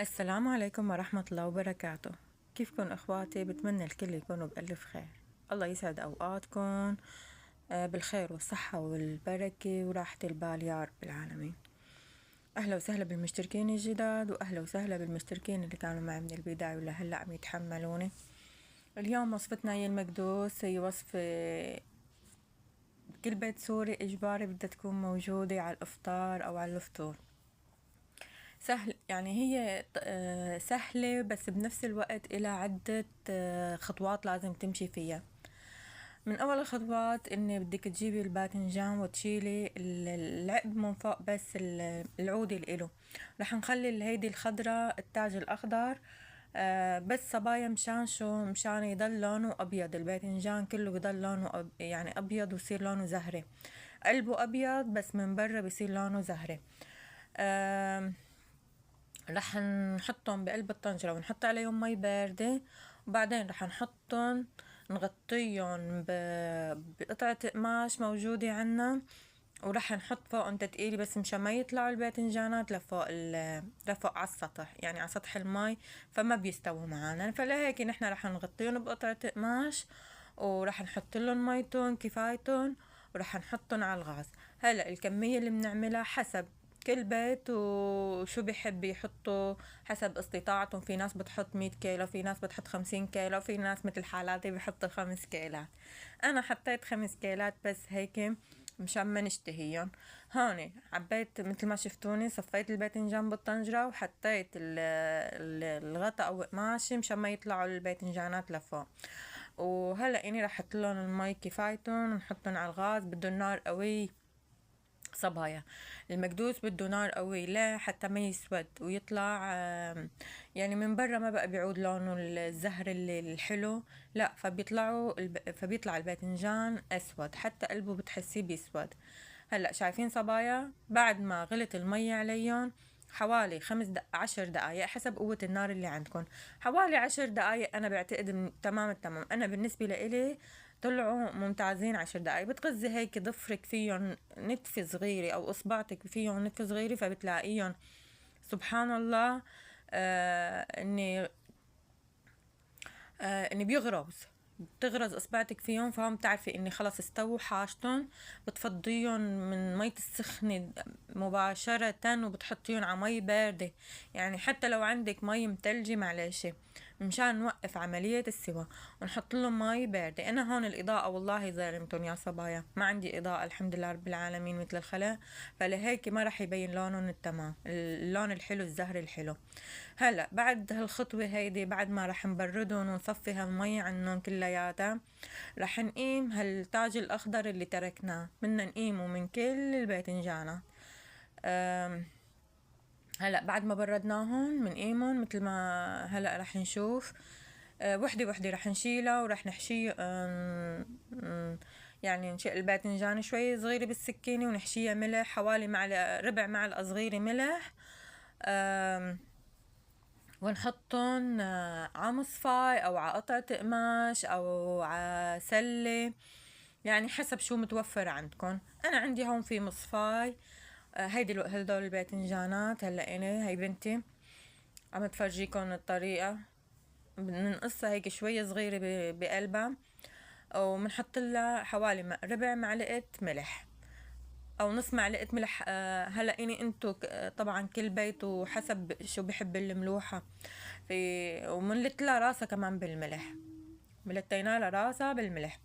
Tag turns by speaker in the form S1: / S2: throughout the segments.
S1: السلام عليكم ورحمة الله وبركاته. كيفكن اخواتي؟ بتمنى الكل يكونوا بألف خير. الله يسعد اوقاتكم بالخير والصحة والبركة وراحة البال يا رب العالمين. اهلا وسهلا بالمشتركين الجداد، واهلا وسهلا بالمشتركين اللي كانوا معي من البداية ولهلا عم يتحملوني. اليوم وصفتنا هي المكدوس، هي وصفة بكل بيت سوري اجباري بدها تكون موجودة على الافطار او على الفطور. سهل، يعني هي سهلة، بس بنفس الوقت إلها عدة خطوات لازم تمشي فيها. من أول الخطوات إن بدك تجيبي الباذنجان وتشيلي العقب من فوق، بس العودي الإله. رح نخلي هيدي الخضرة التاج الأخضر بس صبايا، مشان شو؟ مشان يضل لونه أبيض. الباذنجان كله بضل لونه يعني أبيض، ويصير لونه زهري. قلبه أبيض بس من برا بيصير لونه زهري. رح نحطهم بقلب الطنجرة ونحط عليهم مي باردة، وبعدين رح نحطهم نغطيهم بقطعة قماش موجودة عنا، ورح نحط فوقهم تتقيلي بس مشان ما يطلعوا الباذنجانات لفوق على السطح، يعني على سطح المي، فما بيستووا معنا. فلهيك نحن رح نغطيهم بقطعة قماش، ورح نحط لهم ميتون كفايتون، ورح نحطهم على الغاز. هلا الكمية اللي بنعملها حسب كل بيت وشو بيحب يحطوا، حسب استطاعتهم. في ناس بتحط 100 كيلو، في ناس بتحط 50 كيلو، في ناس مثل حالاتي بحطوا 5 كيلات. انا حطيت 5 كيلات بس هيك مشان ما نشتهيهم. هون عبيت مثل ما شفتوني، صفيت الباذنجان بالطنجرة وحطيت الغطا او قماش مشان ما يطلعوا الباذنجانات لفوق. وهلا اني رح احط لهم المي كفايتهم ونحطهم على الغاز. بده النار قوي صبايا. المكدوس بده نار قوي، لا حتى ما يسود ويطلع يعني من برا ما بقى بيعود لونه الزهر الحلو، لا فبيطلع الباذنجان اسود، حتى قلبه بتحسيه بيسود. هلا شايفين صبايا؟ بعد ما غلت المية عليهم حوالي 5 10 دقايق حسب قوة النار اللي عندكم. حوالي 10 دقايق أنا بعتقد تمام التمام. أنا بالنسبة لإلي طلعوا ممتازين. 10 دقايق بتغزي هيك ضفرك فيهم نتفة صغيرة أو إصبعتك فيهم نتفة صغيرة، فبتلاقيهم سبحان الله إني بيغرز، بتغرز اصبعتك فيهم، فهم بتعرفي اني خلص استووا حاجتهم. بتفضيهم من مية السخنة مباشرة وبتحطيهم على مي باردة. يعني حتى لو عندك مي متلجة معلش، مشان نوقف عملية السوا ونحط لهم مي باردة. انا هون الاضاءة والله ظالمتهم يا صبايا، ما عندي اضاءة الحمد لله رب العالمين مثل الخلا، فلهيك ما رح يبين لونهم التمام، اللون الحلو الزهري الحلو. هلا بعد هالخطوة هيدي، بعد ما رح نبردهم ونصفي هالمي عنهم كلياتها، رح نقيم هالتاج الاخضر اللي تركناه، بدنا نقيمه من كل الباذنجانات. هلا بعد ما بردناهم بنقيمهم مثل ما هلا رح نشوف. وحدة وحدة رح نشيلها ورح نحشي يعني نشيل الباذنجان شوي صغيرة بالسكينة ونحشيها ملح، حوالي ربع معلقة صغيرة ملح. ونحطهم على مصفاي او على قطعة قماش او على سلة، يعني حسب شو متوفر عندكم. انا عندي هون في مصفاي. هدول الباذنجانات. هلا انا هي بنتي عم تفرجيكم الطريقة. بنقصها هيك شوية صغيرة بقلبها، وبنحط لها حوالي ربع معلقة ملح او نص معلقة ملح. هلا اني انتو طبعا كل بيت وحسب شو بحب الملوحة. وملت لها راسها كمان بالملح، ملتينا لها راسها بالملح.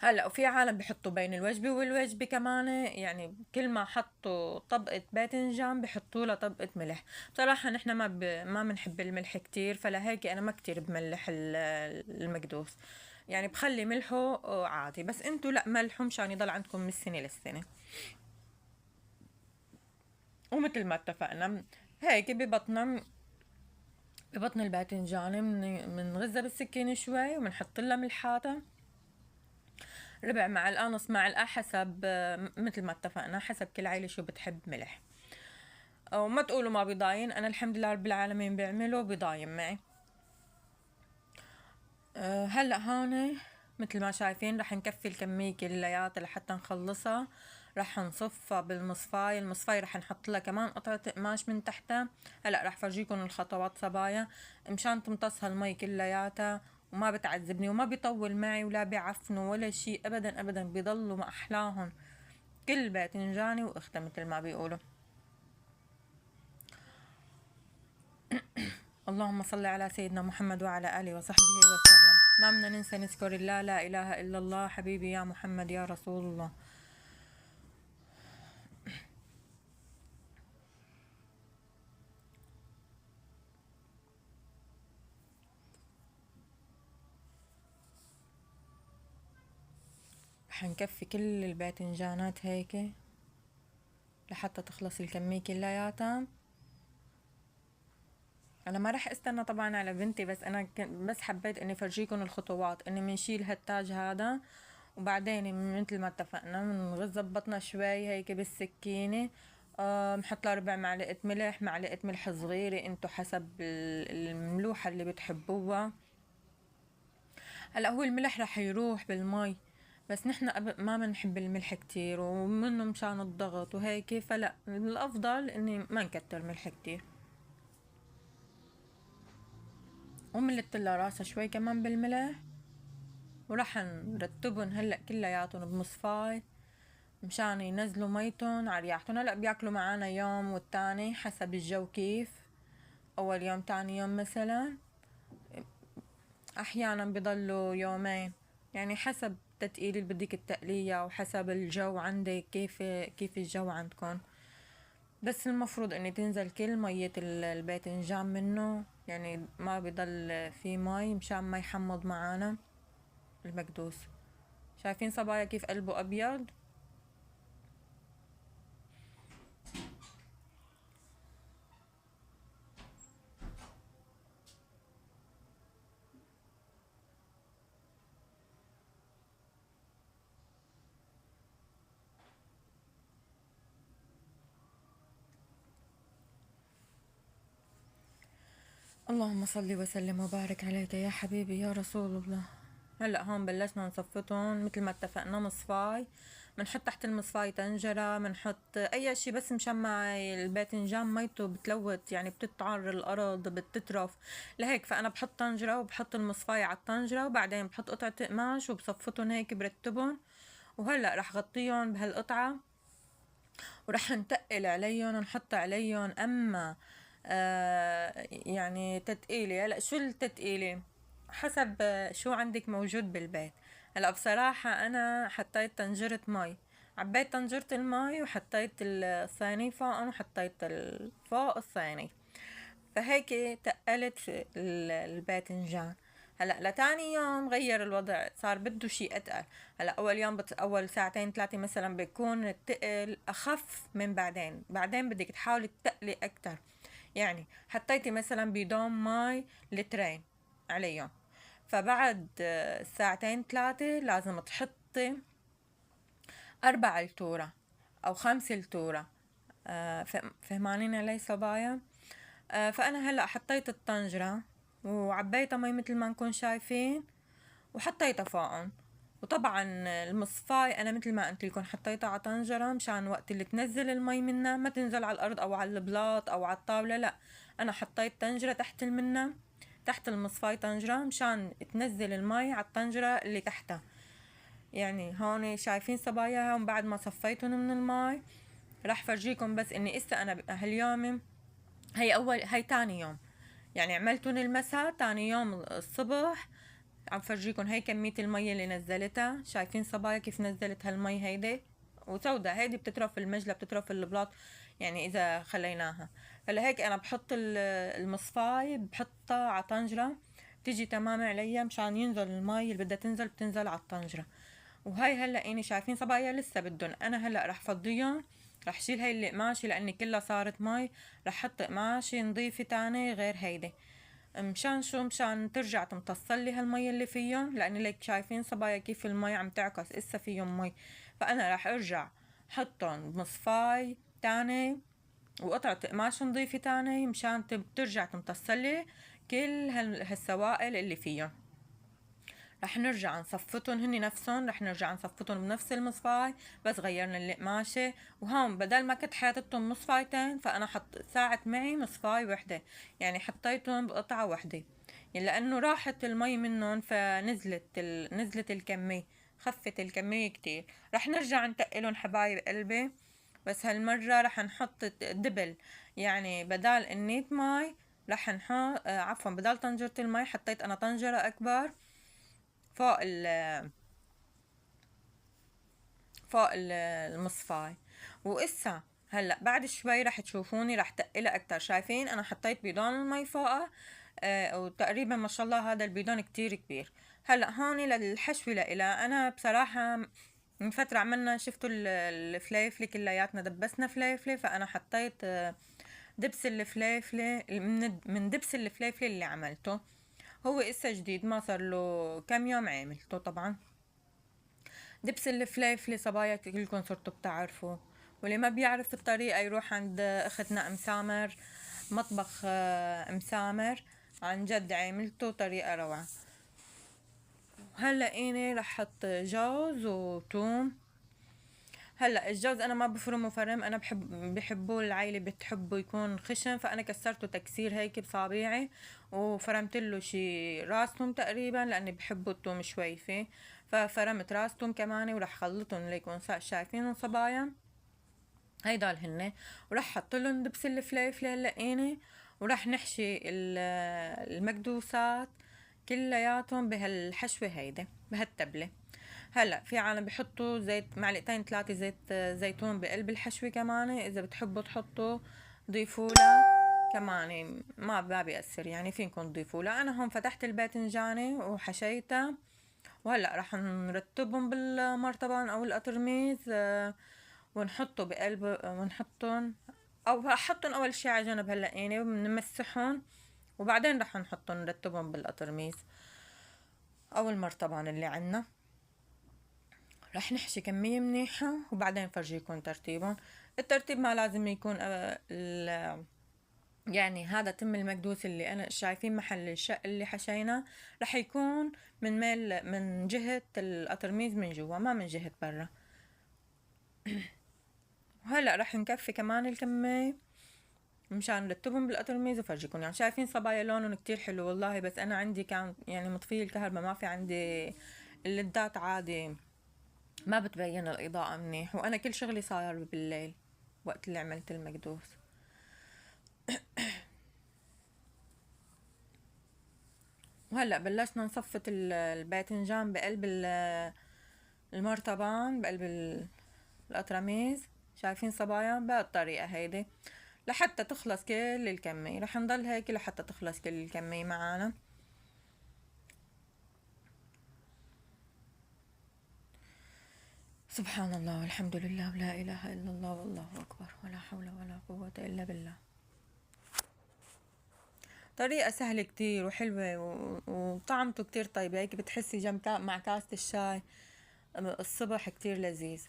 S1: هلا وفي عالم بحطوا بين الوجبة والوجبة كمان، يعني كل ما حطوا طبقة باذنجان بحطوا لها طبقة ملح. بصراحة نحن ما بنحب الملح كتير، فلهيك انا ما كتير بملح المكدوس، يعني بخلي ملحه عادي، بس انتو لا ملحه مشان يضل عندكم من السنة للسنة. ومثل ما اتفقنا هيك ببطن الباذنجان بنغزها بالسكينة شوي وبنحط لها ملحاتها، ربع معلقة نص معلقة حسب مثل ما اتفقنا، حسب كل عيلة شو بتحب ملح. وما تقولوا ما بيضاين، انا الحمد لله رب العالمين بعمله بيضاين معي. هلا هون مثل ما شايفين رح نكفي الكمية كلياتها لحتى نخلصها. رح نصفها بالمصفاية. المصفاية رح نحط لها كمان قطعة قماش من تحتها. هلا رح فرجيكم الخطوات صبايا مشان تمتص هالمي كلياتها وما بتعذبني وما بيطول معي ولا بيعفنوا ولا شيء ابدا ابدا، بيضلوا ما احلاهم كل باذنجاني واختها مثل ما بيقولوا. اللهم صل على سيدنا محمد وعلى آله وصحبه وسلم. ما بدنا ننسى نذكر الله، لا إله إلا الله، حبيبي يا محمد يا رسول الله. رح نكفي كل الباذنجانات هيك لحتى تخلص الكمية كلياتها. انا ما رح استنى طبعا على بنتي، بس انا بس حبيت اني فرجيكم الخطوات. اني بنشيل هالتاج هذا وبعدين مثل ما اتفقنا بنغز زبطنا شوي هيك بالسكينة. بنحط له ربع معلقة ملح، معلقة ملح صغيرة انتو حسب الملوحة اللي بتحبوها. هلا هو الملح رح يروح بالمي، بس نحن ما بنحب الملح كتير ومنه مشان الضغط وهيك، فلا الافضل اني ما نكتر ملح كتير. وملت راسها شوي كمان بالملح، وراح نرتبهم هلا كلياتهم بمصفاي مشان ينزلوا ميتهم على رياحتهم. هلا بياكلوا معانا يوم والتاني حسب الجو كيف، اول يوم تاني يوم مثلا، احيانا بضلوا يومين، يعني حسب التتقيل اللي بدك التقلية وحسب الجو عندك كيف الجو عندكم. بس المفروض اني تنزل كل مية الباذنجان منه، يعني ما بضل في مي مشان ما يحمض معانا المكدوس. شايفين صبايا كيف قلبه ابيض؟ اللهم صل وسلم وبارك عليك يا حبيبي يا رسول الله. هلا هون بلشنا نصفتهم مثل ما اتفقنا مصفاي. بنحط تحت المصفاي طنجرة، بنحط اي شي بس مشان مع الباذنجان ميته بتلوث، يعني بتتعر الارض بتترف لهيك. فانا بحط طنجرة وبحط المصفاي على الطنجرة وبعدين بحط قطعة قماش وبصفتهم هيك برتبهم. وهلا رح غطيهم بهالقطعة ورح نتقل عليهم ونحط عليهم اما يعني تتقيلة. هلا شو التتقيلة؟ حسب شو عندك موجود بالبيت. هلا بصراحة انا حطيت طنجرة مي، عبيت طنجرة المي وحطيت الصيني فوقهم وحطيت فوق الصيني، فهيك تقلت في الباذنجان. هلا لتاني يوم غير الوضع، صار بده شيء اتقل. هلا اول يوم اول ساعتين ثلاثه مثلا بيكون التقل اخف من بعدين بدك تحاولي تقلي اكتر. يعني حطيتي مثلا بدون مي لترين عليهم، فبعد ساعتين ثلاثه لازم تحطي 4 لتورة او 5 لتورة. فهمانين علي صبايا؟ فانا هلا حطيت الطنجرة وعبيتها مي مثل ما نكون شايفين وحطيتها فوقهم. وطبعا المصفاي انا مثل ما قلت لكم حطيتها على طنجرة مشان وقت اللي تنزل المي منها ما تنزل على الارض او على البلاط او على الطاولة، لا انا حطيت طنجرة تحت منها، تحت المصفاي طنجرة مشان تنزل المي على الطنجرة اللي تحتها. يعني هون شايفين صبايا هون بعد ما صفيتهم من المي راح فرجيكم. بس اني اسا انا هاليوم هي تاني يوم، يعني عملتن المساء تاني يوم الصبح عم فرجيكم هي كمية المية اللي نزلتها. شايفين صبايا كيف نزلت هالمي هيدي وسودة، هيدي بتترف المجلة بتترف البلاط يعني اذا خليناها. هلا هيك انا بحط المصفاي بحطها على طنجرة تيجي تمام عليا مشان ينزل المي اللي بدها تنزل بتنزل على الطنجرة. وهي هلا اني شايفين صبايا لسه بدن، انا هلا رح فضيهم، رح شيل هاي القماشة لاني كلها صارت مي، رح حط قماشة نظيفة تاني غير هيدي مشان شو؟ مشان ترجع تمتصلي هالمي اللي فيهم، لاني ليك شايفين صبايا كيف المي عم تعكس اسا فيهم مي. فانا رح ارجع حطهم بمصفاي تاني وقطعة قماش نظيفة تاني مشان ترجع تمتصلي كل هالسوائل اللي فيهم. رح نرجع نصفتن هني نفسن، رح نرجع نصفتن بنفس المصفاي، بس غيرنا القماشة. وهون بدل ما كنت حاطتهم مصفايتين، فأنا ساعت معي مصفاي وحدة، يعني حطيتهم بقطعة وحدة، يعني لأنه راحت المي منهم فنزلت نزلت الكمية، خفت الكمية كتير. رح نرجع نتقلن حبايب قلبي، بس هالمرة رح نحط دبل، يعني بدال النيت ماي رح نحط عفوا بدال طنجرة المي حطيت أنا طنجرة أكبر فوق المصفاي. وإسا هلا بعد شوي رح تشوفوني رح تقلها أكتر. شايفين أنا حطيت بيدون المي فوقها وتقريبا ما شاء الله هذا البيدون كتير كبير. هلا هون للحشوة لإلها أنا بصراحة من فترة عملنا شفتوا الفليفلة كلياتنا دبسنا فليفلة، فأنا حطيت دبس الفليفلة من دبس الفليفلة اللي عملته. هو إسا جديد ما صار له كم يوم عملته. طبعا دبس الفليفلة صبايا كلكم صرتوا بتعرفوا، واللي ما بيعرف الطريقة يروح عند أختنا مسامر، مطبخ مسامر، عن جد عملته طريقة روعة. هلا إني رح حط جوز وتوم. هلا الجوز انا ما بفرمه فرم، انا بحبه العيله بتحبه يكون خشن، فانا كسرته تكسير هيك بصابيعي وفرمت له شي راس توم تقريبا لاني بحبه التوم شويفه، ففرمت راس توم كمان وراح خلطهم ليكون شايفينهم صبايا هيدول هن. وراح حط لهم دبس الفليفله هلقيني، وراح نحشي المكدوسات كلياتهم بهالحشوه هيدي بهالتبله. هلا في عالم بحطوا زيت معلقتين 3 زيت زيتون بقلب الحشوه كمان، اذا بتحبوا تحطوا ضيفوا لها كمان ما بيأثر، يعني فينكم تضيفوا لها. انا هون فتحت الباذنجانه وحشيتها، وهلا راح نرتبهم بالمرطبان او القطرميز ونحطه بقلب ونحطهم او احطهم اول شي على جنب هلقيني وبنمسحهم، وبعدين راح نحطهم نرتبهم بالقطرميز او المرطبان اللي عنا. رح نحشي كمية منيحة وبعدين فرجيكم ترتيبهم. الترتيب ما لازم يكون يعني هذا تم المكدوس اللي انا شايفين محل الشق اللي حشينا رح يكون من جهة القطرميز من جوا ما من جهة برا. وهلا رح نكفي كمان الكمية مشان نرتبهم بالقطرميز وفرجيكم. يعني شايفين صبايا لونهم كتير حلو والله، بس انا عندي كان يعني مطفية الكهرباء ما في عندي الليدات عادي ما بتبين الإضاءة منيح، وأنا كل شغلي صاير بالليل وقت اللي عملت المكدوس. وهلأ بلشنا نصفت الباذنجان بقلب المرطبان بقلب القطرميز. شايفين صبايا بهالطريقة هيدي لحتى تخلص كل الكمية، رح نضل هيك لحتى تخلص كل الكمية معانا. سبحان الله والحمد لله ولا إله إلا الله والله أكبر ولا حول ولا قوة إلا بالله. طريقة سهلة كتير وحلوة وطعمته كتير طيبة، هيك بتحسي جنب مع كاسة الشاي الصبح كتير لذيذ.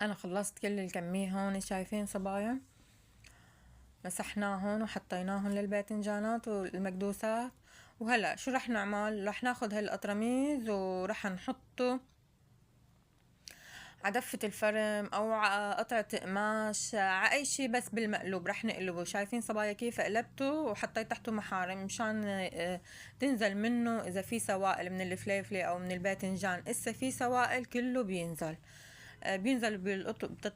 S1: أنا خلصت كل الكمية هون شايفين صبايا، مسحناهن وحطيناهن للباذنجانات والمكدوسات. وهلا شو رح نعمل؟ رح ناخد هالقطرميز ورح نحطه عدفة الفرم او قطعة قماش اي شي بس بالمقلوب رح نقلبه. شايفين صبايا كيف قلبته وحطيت تحته محارم مشان تنزل منه اذا في سوائل من الفليفلة او من الباذنجان. اسا في سوائل كله بينزل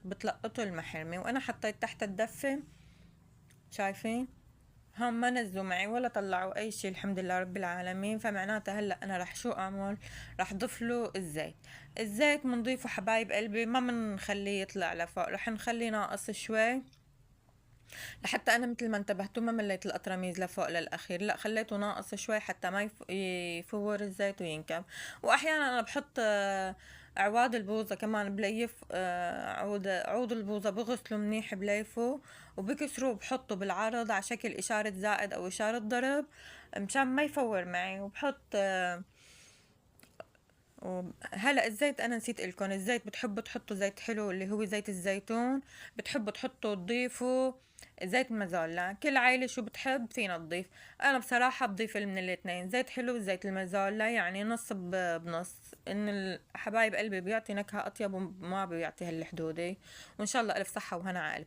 S1: بتلقطه المحرمة. وانا حطيت تحت الدفة شايفين هم ما نزلوا معي ولا طلعوا اي شيء الحمد لله رب العالمين. فمعناتها هلا انا رح شو اعمل؟ رح ضيف له الزيت منضيفه حبايب قلبي ما منخليه يطلع لفوق، رح نخليه ناقص شوي لحتى انا مثل ما انتبهتوا ما مليت القطرميز لفوق للاخير، لا خليته ناقص شوي حتى ما يفور الزيت وينكب. واحيانا انا بحط اعواد البوظة كمان بليف عود البوظة بغسله منيح بليفه وبكسره بحطه بالعرض على شكل اشارة زائد او اشارة ضرب مشان ما يفور معي. وبحط هلا الزيت انا نسيت لكم، الزيت بتحبوا تحطوا زيت حلو اللي هو زيت الزيتون، بتحبوا تحطوا تضيفوا زيت المازولا. كل عائلة شو بتحب فينا تضيف. انا بصراحة بضيف من الاثنين، زيت حلو وزيت المازولا، يعني نص بنص. ان الحبايب قلبي بيعطي نكهة اطيب وما بيعطي هالحدودة. وان شاء الله الف صحة وهنا عقل.